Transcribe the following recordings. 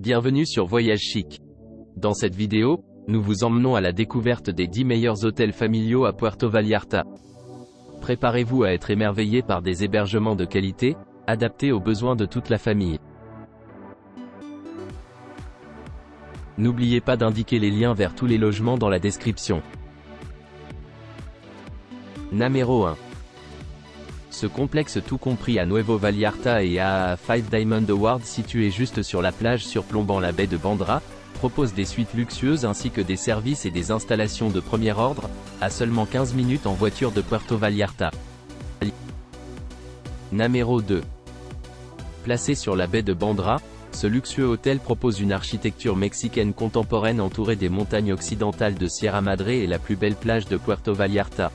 Bienvenue sur Voyage Chic. Dans cette vidéo, nous vous emmenons à la découverte des 10 meilleurs hôtels familiaux à Puerto Vallarta. Préparez-vous à être émerveillé par des hébergements de qualité, adaptés aux besoins de toute la famille. N'oubliez pas d'indiquer les liens vers tous les logements dans la description. Numéro 1. Ce complexe tout compris à Nuevo Vallarta et à 5 Diamond Award situé juste sur la plage surplombant la baie de Bandra, propose des suites luxueuses ainsi que des services et des installations de premier ordre, à seulement 15 minutes en voiture de Puerto Vallarta. Numéro 2. Placé sur la baie de Bandra, ce luxueux hôtel propose une architecture mexicaine contemporaine entourée des montagnes occidentales de Sierra Madre et la plus belle plage de Puerto Vallarta.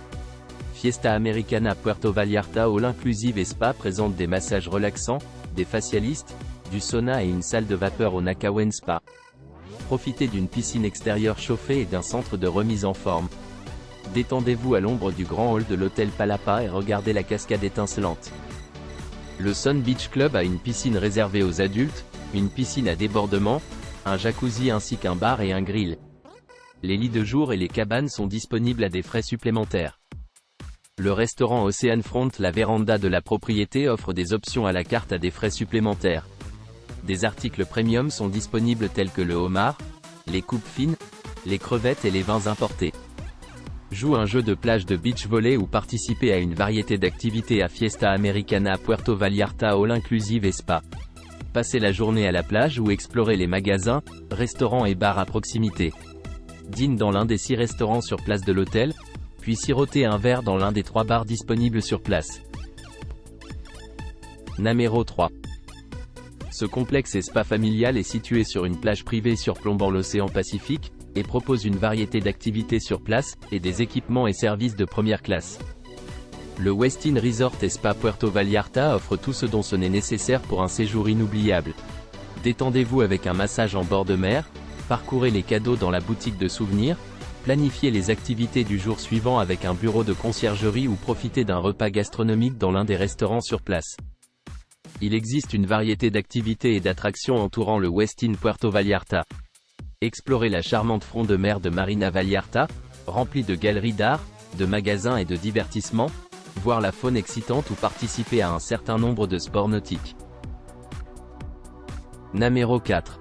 Fiesta Americana Puerto Vallarta All Inclusive et Spa présente des massages relaxants, des facialistes, du sauna et une salle de vapeur au Nakawen Spa. Profitez d'une piscine extérieure chauffée et d'un centre de remise en forme. Détendez-vous à l'ombre du grand hall de l'hôtel Palapa et regardez la cascade étincelante. Le Sun Beach Club a une piscine réservée aux adultes, une piscine à débordement, un jacuzzi ainsi qu'un bar et un grill. Les lits de jour et les cabanes sont disponibles à des frais supplémentaires. Le restaurant Oceanfront La Véranda de la propriété offre des options à la carte à des frais supplémentaires. Des articles premium sont disponibles tels que le homard, les coupes fines, les crevettes et les vins importés. Joue un jeu de plage de beach volley ou participez à une variété d'activités à Fiesta Americana Puerto Vallarta All Inclusive et Spa. Passez la journée à la plage ou explorez les magasins, restaurants et bars à proximité. Dîne dans l'un des 6 restaurants sur place de l'hôtel, puis sirotez un verre dans l'un des 3 bars disponibles sur place. Numéro 3. Ce complexe et spa familial est situé sur une plage privée surplombant l'océan Pacifique, et propose une variété d'activités sur place, et des équipements et services de première classe. Le Westin Resort et Spa Puerto Vallarta offre tout ce dont ce n'est nécessaire pour un séjour inoubliable. Détendez-vous avec un massage en bord de mer, parcourez les cadeaux dans la boutique de souvenirs, planifiez les activités du jour suivant avec un bureau de conciergerie ou profitez d'un repas gastronomique dans l'un des restaurants sur place. Il existe une variété d'activités et d'attractions entourant le Westin Puerto Vallarta. Explorez la charmante front de mer de Marina Vallarta, remplie de galeries d'art, de magasins et de divertissements, voir la faune excitante ou participer à un certain nombre de sports nautiques. Numéro 4.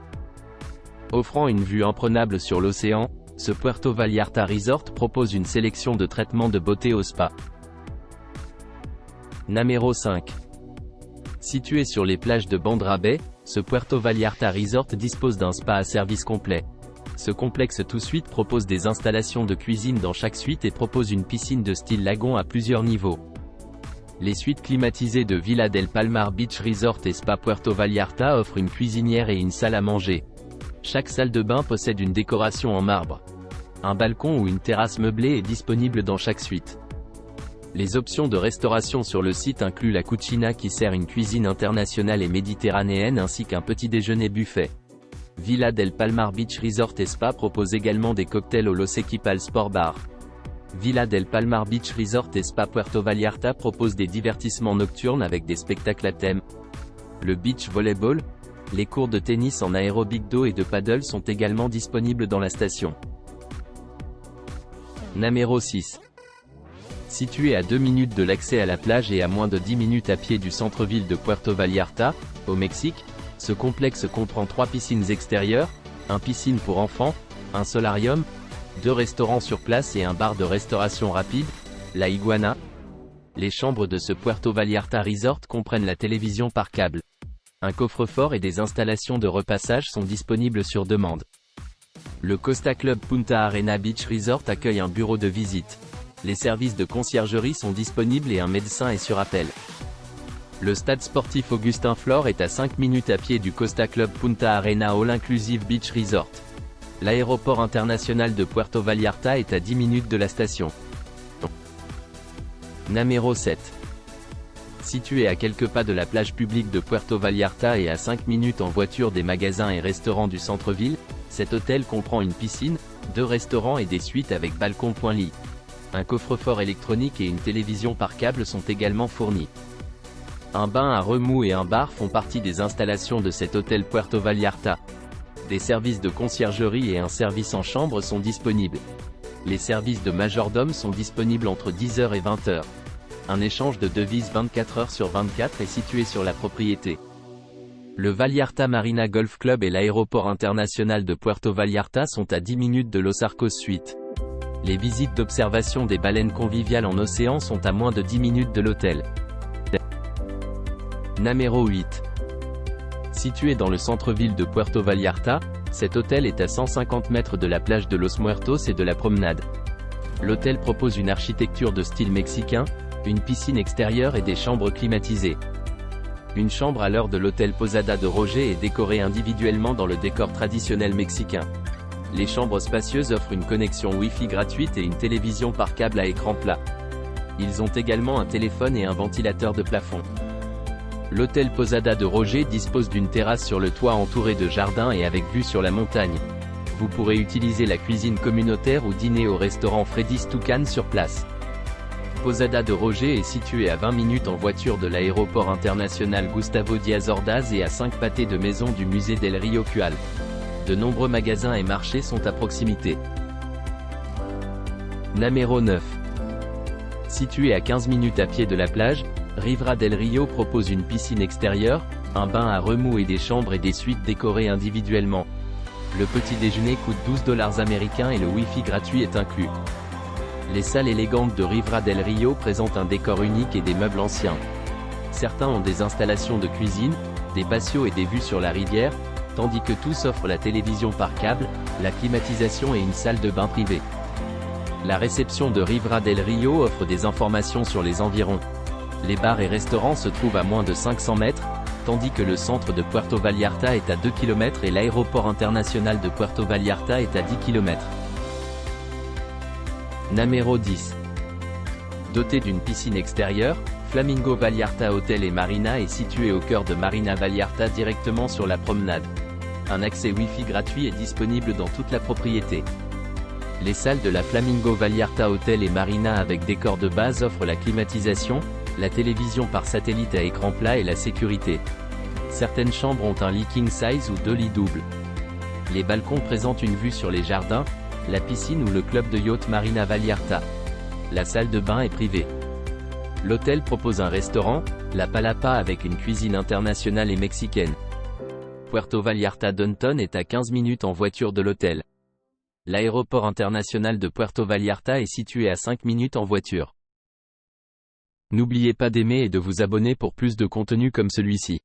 Offrant une vue imprenable sur l'océan, ce Puerto Vallarta Resort propose une sélection de traitements de beauté au spa. Numéro 5. Situé sur les plages de Bandra Bay, ce Puerto Vallarta Resort dispose d'un spa à service complet. Ce complexe tout suite propose des installations de cuisine dans chaque suite et propose une piscine de style lagon à plusieurs niveaux. Les suites climatisées de Villa del Palmar Beach Resort et Spa Puerto Vallarta offrent une cuisinière et une salle à manger. Chaque salle de bain possède une décoration en marbre. Un balcon ou une terrasse meublée est disponible dans chaque suite. Les options de restauration sur le site incluent la cucina qui sert une cuisine internationale et méditerranéenne ainsi qu'un petit déjeuner buffet. Villa del Palmar Beach Resort et Spa propose également des cocktails au Los Equipal Sport Bar. Villa del Palmar Beach Resort et Spa Puerto Vallarta propose des divertissements nocturnes avec des spectacles à thème. Le beach volleyball, les cours de tennis en aérobic d'eau et de paddle sont également disponibles dans la station. Numéro 6. Situé à 2 minutes de l'accès à la plage et à moins de 10 minutes à pied du centre-ville de Puerto Vallarta, au Mexique, ce complexe comprend 3 piscines extérieures, un piscine pour enfants, un solarium, 2 restaurants sur place et un bar de restauration rapide, la Iguana. Les chambres de ce Puerto Vallarta Resort comprennent la télévision par câble. Un coffre-fort et des installations de repassage sont disponibles sur demande. Le Costa Club Punta Arena Beach Resort accueille un bureau de visite. Les services de conciergerie sont disponibles et un médecin est sur appel. Le stade sportif Augustin Flor est à 5 minutes à pied du Costa Club Punta Arena All Inclusive Beach Resort. L'aéroport international de Puerto Vallarta est à 10 minutes de la station. Numéro 7. Situé à quelques pas de la plage publique de Puerto Vallarta et à 5 minutes en voiture des magasins et restaurants du centre-ville, cet hôtel comprend une piscine, 2 restaurants et des suites avec balcon.lit. Un coffre-fort électronique et une télévision par câble sont également fournis. Un bain à remous et un bar font partie des installations de cet hôtel Puerto Vallarta. Des services de conciergerie et un service en chambre sont disponibles. Les services de majordome sont disponibles entre 10h et 20h. Un échange de devises 24h sur 24 est situé sur la propriété. Le Vallarta Marina Golf Club et l'aéroport international de Puerto Vallarta sont à 10 minutes de Los Arcos Suite. Les visites d'observation des baleines conviviales en océan sont à moins de 10 minutes de l'hôtel. Namero 8. Situé dans le centre-ville de Puerto Vallarta, cet hôtel est à 150 mètres de la plage de Los Muertos et de la promenade. L'hôtel propose une architecture de style mexicain, une piscine extérieure et des chambres climatisées. Une chambre à l'heure de l'hôtel Posada de Roger est décorée individuellement dans le décor traditionnel mexicain. Les chambres spacieuses offrent une connexion Wi-Fi gratuite et une télévision par câble à écran plat. Ils ont également un téléphone et un ventilateur de plafond. L'hôtel Posada de Roger dispose d'une terrasse sur le toit entourée de jardins et avec vue sur la montagne. Vous pourrez utiliser la cuisine communautaire ou dîner au restaurant Freddy's Toucan sur place. Posada de Roger est situé à 20 minutes en voiture de l'aéroport international Gustavo Díaz Ordaz et à 5 pâtés de maison du musée del Rio Cual. De nombreux magasins et marchés sont à proximité. Namero 9. Situé à 15 minutes à pied de la plage, Rivera del Rio propose une piscine extérieure, un bain à remous et des chambres et des suites décorées individuellement. Le petit déjeuner coûte $12 américains et le Wi-Fi gratuit est inclus. Les salles élégantes de Rivera del Rio présentent un décor unique et des meubles anciens. Certains ont des installations de cuisine, des patios et des vues sur la rivière, tandis que tous offrent la télévision par câble, la climatisation et une salle de bain privée. La réception de Rivera del Rio offre des informations sur les environs. Les bars et restaurants se trouvent à moins de 500 mètres, tandis que le centre de Puerto Vallarta est à 2 km et l'aéroport international de Puerto Vallarta est à 10 km. Namero 10. Doté d'une piscine extérieure, Flamingo Vallarta Hotel et Marina est situé au cœur de Marina Vallarta directement sur la promenade. Un accès Wi-Fi gratuit est disponible dans toute la propriété. Les salles de la Flamingo Vallarta Hotel et Marina avec décor de base offrent la climatisation, la télévision par satellite à écran plat et la sécurité. Certaines chambres ont un lit king size ou 2 lits doubles. Les balcons présentent une vue sur les jardins, la piscine ou le club de yacht Marina Vallarta. La salle de bain est privée. L'hôtel propose un restaurant, la Palapa avec une cuisine internationale et mexicaine. Puerto Vallarta Downtown est à 15 minutes en voiture de l'hôtel. L'aéroport international de Puerto Vallarta est situé à 5 minutes en voiture. N'oubliez pas d'aimer et de vous abonner pour plus de contenu comme celui-ci.